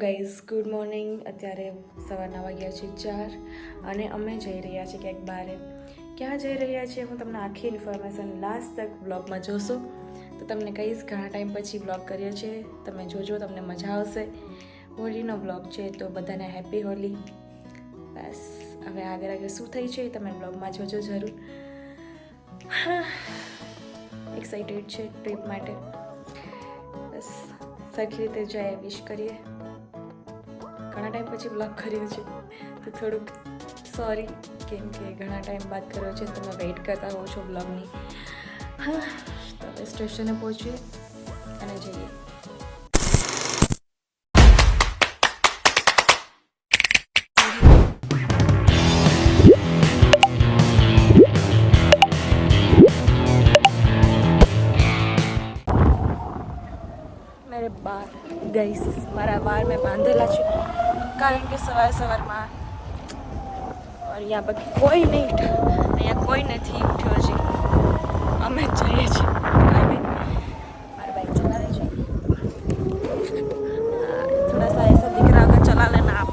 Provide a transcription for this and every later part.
Guys good morning. અત્યારે સવારના વાગ્યા છે 4 અને અમે જઈ રહ્યા છીએ ક્યાંક બહાર. ક્યાં જઈ રહ્યા છીએ હું તમને આખી ઇન્ફોર્મેશન લાસ્ટ તક બ્લોગમાં જોશો તો તમને કહીશ. ઘણા ટાઈમ પછી બ્લોગ કર્યો છે, તમે જોજો, તમને મજા આવશે. હોલીનો બ્લોગ છે તો બધાને હેપી હોલી. બસ હવે આગળ શું થઈ છે તમે બ્લોગમાં જોજો જરૂર. એક્સાઇટેડ છે ટ્રીપ માટે. બસ સરખી રીતે જાય વિશ કરીએ. ઘણા ટાઈમ પછી બ્લોગ કર્યો છે તો થોડુંક સોરી, કેમ કે ઘણા ટાઈમ બાદ કર્યો છે, તમે વેઇટ કરતા હો છો બ્લોગની. હા, તો હવે સ્ટેશને પહોંચીએ અને જઈએ. मेरे बाल गाइस, મારા બાર મેં બાંધેલા છે કારણ કે સવારમાં और यहाँ पर કોઈ નહીં, અહીંયા કોઈ નથી ઉઠ્યો છે. અમે જઈએ છીએ. મારા બાઈક ચલાવે છે. થોડા સા ऐसा दिख रहा होगा, चला लेना आप.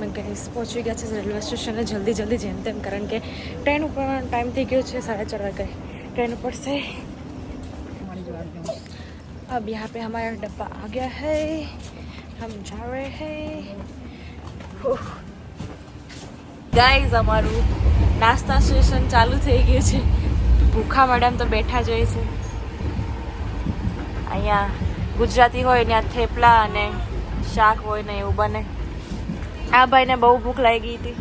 मैं गाइस પહોંચી ગયા છે રેલવે સ્ટેશને જલ્દી જેમ તેમ, કારણ કે ટ્રેન ઉપર ટાઈમ થઈ ગયો છે 4:30 વાગે. ट्रेन ऊपर से अब यहाँ पे हमारा डब्बा आ गया है, हम जा रहे हैं. गाइस અમારું નાસ્તા સ્ટેશન ચાલુ થઈ ગયું છે. ભૂખા મેડમ તો બેઠા જ હોય છે. અહીંયા ગુજરાતી હોય ત્યાં થેપલા અને શાક હોય ને એવું બને. આ ભાઈને બહુ ભૂખ લાગી હતી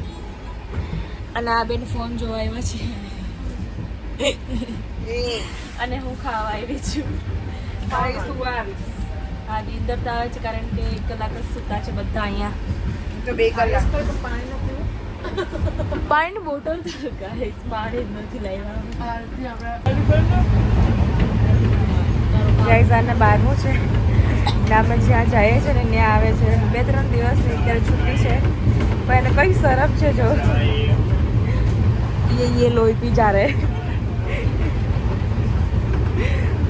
અને આ બેન ફોન જોવા આવ્યા છે અને હું ખાવા આવી છું. હા, નીંદર તો આવે છે કારણ કે 1 કલાક જ સૂતા છે બધા અહીંયા. તો 2 કલાક પાણીની બોટલ તો ગાઈસ પાણી જ નથી લાવ્યા. ગાઈસ આને બહારનું છે અમે જ્યાં જઈએ છે ને ત્યાં આવે છે 2-3 દિવસ અત્યારે છૂટી છે, પણ એને કઈ શરમ છે જો ये लोई पी जा रहे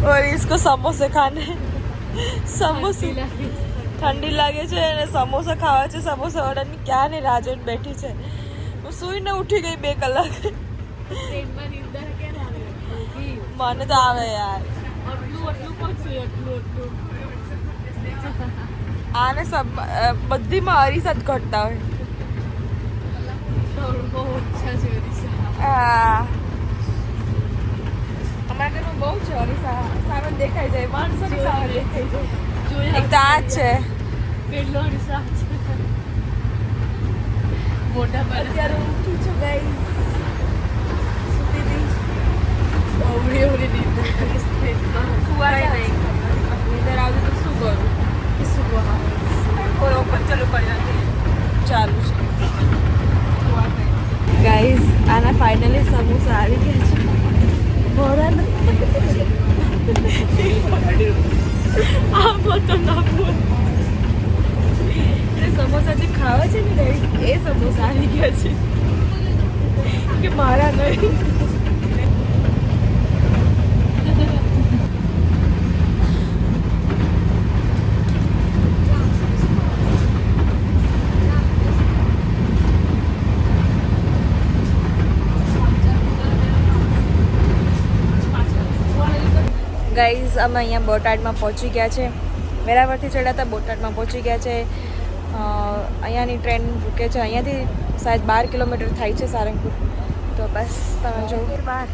और इसको समोसे खाने. समोसे ઠંડી લાગે છે અને સમોસા ખાવા છે. સમોસા ઓર્ડરની ક્યાં ને રાહ જોઈને બેઠી છે. હું સૂઈને ઉઠી ગઈ 2 કલાક. મને તો આવે યાર. આને બધીમાં અરીસા જ ઘટતા હોય. અમારા ઘરમાં બહુ છે અરીસા. સાવન દેખાઈ જાય, માણસોની સાવન દેખાઈ જાય. એક તો આ જ છે પેલો અરીસા મોટા પર. અત્યારે ઉઠી છું ગાઈસ, સુતી હતી ઓવડી નીંદર આવતી તો શું કરું? કોઈ ઓપન ચાલુ કરી ચાલુ છે. ગાઈસ આના ફાઇનલી સમોસા આવી ગયા છે. મોડા આપો તો ના બોલ. સમોસા જે ખાવા છે ને એ સમોસા આવી ગયા છે કે મારા નહીં. ગાઈઝ અમે અહીંયા બોટાદમાં પહોંચી ગયા છે. વેરાવળથી ચડ્યા હતા, બોટાદમાં પહોંચી ગયા છે. અહીંયાની ટ્રેન રૂકે છે. અહીંયાથી શાયદ 12 કિલોમીટર થાય છે સારંગપુર. તો બસ તમે જો બહાર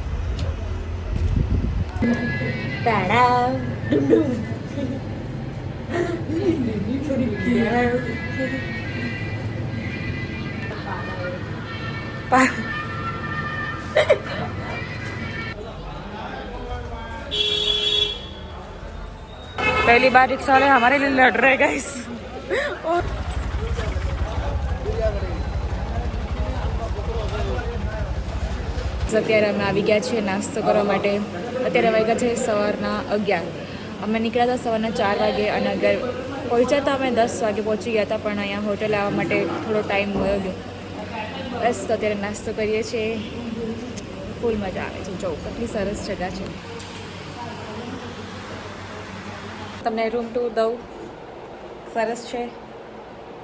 पहली बार रिक्शा वाले हमारे लिए लड़ रहे गाइस. અત્યારે અમે આવી ગયા છીએ નાસ્તો કરવા માટે. અત્યારે વાગ્યા છે સવારના 11. અમે નીકળ્યા હતા સવારના 4 વાગે અને અગર પહોંચ્યા હતા અમે 10 વાગે પહોંચી ગયા હતા, પણ અહીંયા હોટેલ આવવા માટે થોડો ટાઈમ મળ્યો ગયો. બસ તો અત્યારે નાસ્તો કરીએ છીએ. ફૂલ મજા આવે છે. જો કેટલી સરસ જગ્યા છે. તમને રૂમ ટૂર દઉં. सरस है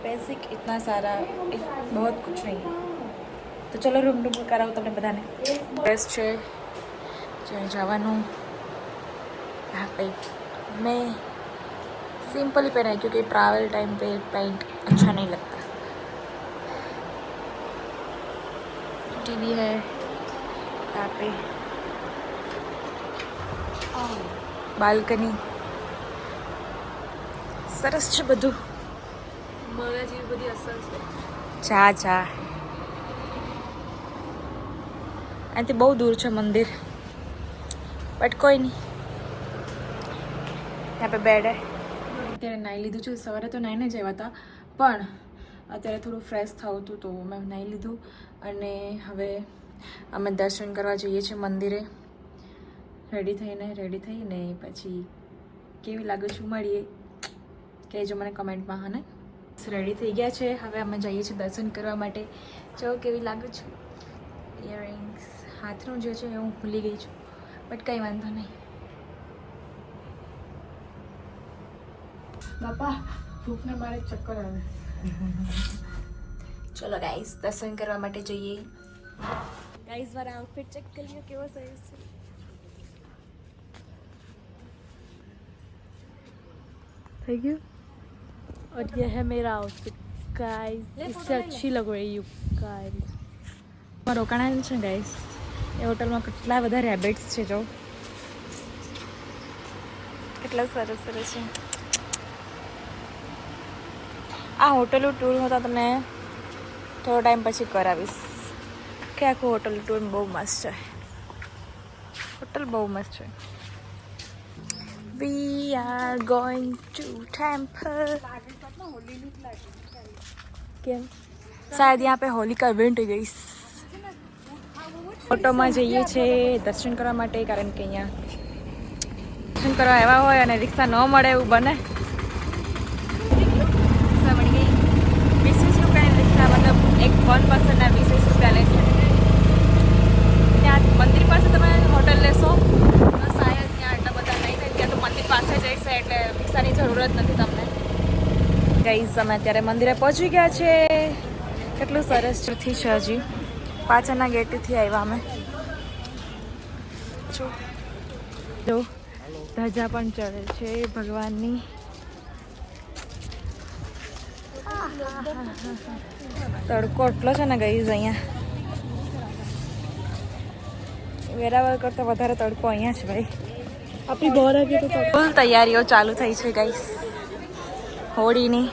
बेसिक इतना सारा बहुत कुछ नहीं है तो चलो रूम रूम कराओ તમને બધાને ड्रेस છે જ્યાં જવાનું यहाँ पे मैं सिंपल ही पहना है क्योंकि ट्रैवल टाइम पे पैंट अच्छा नहीं लगता टीवी है यहाँ पे बालकनी सरस છે બધું મારા જેવી બધી અસર છે જા જા અહીંથી બહુ દૂર છે મંદિર બટ કોઈ નહીં यहाँ पे બેડ है અત્યારે નાહી લીધું છે સવારે તો નાહીને જ આવ્યા હતા પણ અત્યારે થોડું ફ્રેશ થવું હતું તો મેં નાહી લીધું અને હવે અમે દર્શન કરવા જઈએ છીએ મંદિરે રેડી થઈને પછી કેવી લાગુ છું મળીએ કહેજો મને કમેન્ટમાં હા ને રેડી થઈ ગયા છે હવે અમે જઈએ છીએ દર્શન કરવા માટે જો કેવી લાગુ છું ઇયરિંગ્સ હાથનું જે છે હું ભૂલી ગઈ છું બટ કંઈ વાંધો નહીં બાપા ભૂખને મારે ચક્કર આવે ચલો ગાઈસ દર્શન કરવા માટે જઈએ गाइस वाला आउटफिट चेक कर लियो केવો સરસ છે थैंक यू और ये है मेरा आउटफिट गाइस इससे अच्छी लग रही हूँ गाइस રોકાણા છે ગાઈસ એ હોટલમાં કેટલા બધા રેબિટ્સ છે જો કેટલા સરસ સરસ છે આ હોટલનું ટૂર હું તો તમને થોડો ટાઈમ પછી કરાવીશ કે આખું હોટલ ટૂર બહુ મસ્ત છે હોટલ બહુ મસ્ત છે we are going to temple કેમ शायद यहाँ पे होली का इवेंट है गाइस ઓટોમાં જઈએ છીએ દર્શન કરવા માટે કારણ કે અહીંયા દર્શન કરવા આવ્યા હોય અને રિક્ષા ન મળે એવું બને રિક્ષા મળી ગઈ 20 રૂપિયાની રિક્ષા મતલબ એક 1 પર્સનના 20 રૂપિયા લે છે ત્યાં મંદિર પાસે તમે હોટલ લેશો તો શાયદ ત્યાં આટલા બધા નહીં થાય ત્યાં તો મંદિર પાસે જ છે એટલે રિક્ષાની જરૂરત નથી તમને ગાઈસ અમે અત્યારે મંદિરે પહોંચી ગયા છે કેટલું સરસ થી છે હજી પાછળના ગેટથી આવ્યા અમે જો ધજા પણ ચડે છે ભગવાનની તડકો એટલો છે ને ગઈઝ અહીંયા વેરાવળ કરતાં વધારે તડકો અહીંયા છે ભાઈ આપણી બહાર આવી તો ફૂલ તૈયારીઓ ચાલુ થઈ છે ગાઈસ હોળીની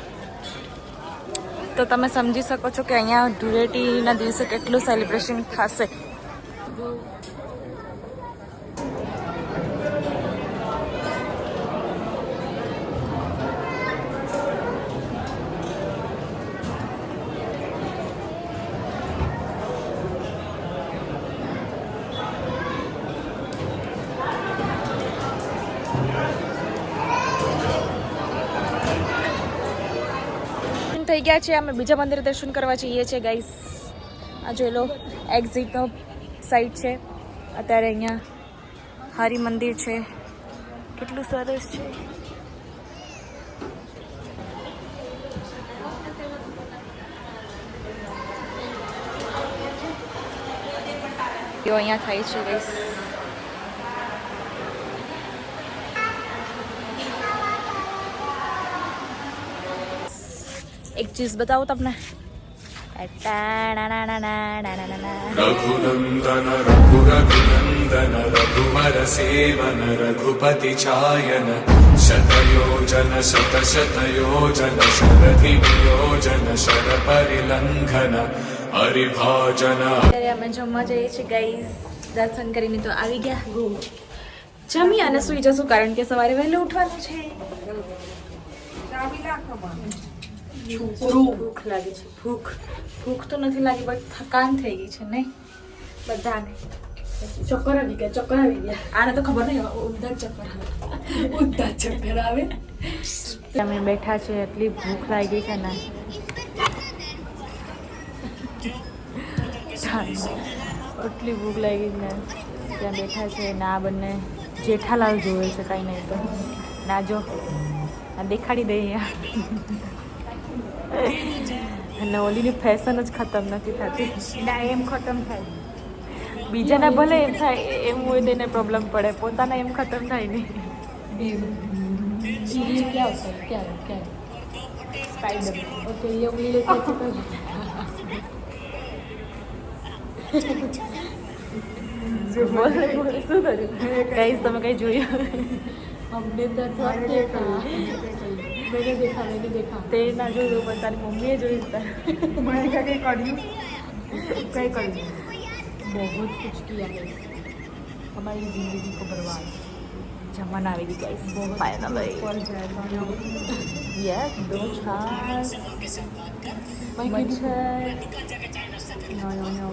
તો તમે સમજી શકો છો કે અહીંયા ધૂળેટીના દિવસે કેટલું સેલિબ્રેશન થશે થઈ ગયા છે અમે બીજા મંદિરે દર્શન કરવા જઈએ છીએ ગાઈસ આ જોઈ લો એક્ઝિટનો સાઈડ છે અત્યારે અહીંયા હરિ મંદિર છે કેટલું સરસ છે અહીંયા થાય છે ગાઈસ एक चीज बताओ तब रघुनंदन रघुरघुनंदन रघुवर सेवन रघुपति चायन शतयोजन शतशतयोजन शरधि वियोजन शर परिलंघन हरिभाजन અમે જમવા જઈએ છીએ ગાઈસ દર્શન કરીને તો આવી ગયા જમી અને સુઈ જશું કારણ કે સવારે વહેલું ઉઠવાનું છે ભૂખ લાગી છે ભૂખ તો નથી લાગી બટ થકાન થઈ ગઈ છે નહીં બધાને ચક્કર આવી ગયા આને તો ખબર નહીં ઊંધા ચક્કર આવે અમે બેઠા છે એટલી ભૂખ લાગી છે ને એટલી ભૂખ લાગી ને ત્યાં બેઠા છે ના બંને જેઠાલાલ જોવે છે કાંઈ નહીં તો ના જો આ દેખાડી દઈએ અને ઓલીની ફેશન જ ખતમ નથી થતી ના એમ ખતમ થાય બીજાના ભલે એમ થાય એમ હોય તો એને પ્રોબ્લેમ પડે પોતાના એમ ખતમ થાય નહીં ये क्या होता है क्या स्पाइडर ओके ये उंगली लेके ऐसे कर બોલે શું કર્યું ગાઈસ તમે કઈ જોયું हमने तो देखा मैंने देखा તે ના જોયું પણ તારી મમ્મીએ જોયું मैंने क्या कहीं કર્યું कहीं કર્યું बहुत कुछ किया है हमारी जिंदगी को बर्बाद જમાના આવી ગઈ ગાઈસ ફાઇનલી कौन जाएगा યસ દો છાસ મચ્છર No.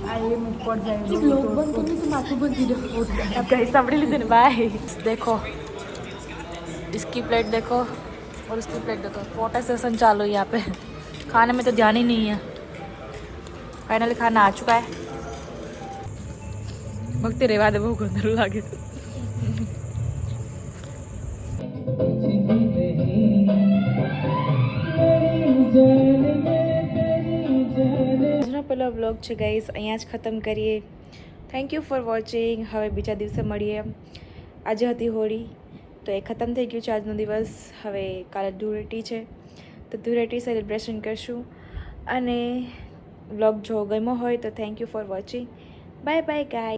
आई ऊपर जाएंगे लोग बंद करने तो माथुं बंद दो गाइस સાંભળી લીધું ને બાય देखो इसकी प्लेट देखो और उसकी प्लेट देखो फोटो सेशन चालू है यहाँ पे खाने में तो ध्यान ही नहीं है फाइनली खाना आ चुका है भक्ति रेवा दे बहुत गंदरू लागे આજનો પહેલો બ્લોગ છે ગાઈસ અહીંયા જ ખતમ કરીએ થેન્ક યુ ફોર વોચિંગ હવે બીજા દિવસે મળીએ આજે હતી હોળી તો એ ખતમ થઈ ગયું છે આજનો દિવસ હવે કાલે ધૂળેટી છે તો ધૂળેટી સેલિબ્રેશન કરશું અને બ્લોગ જો ગમ્યો હોય તો thank you for watching bye bye guys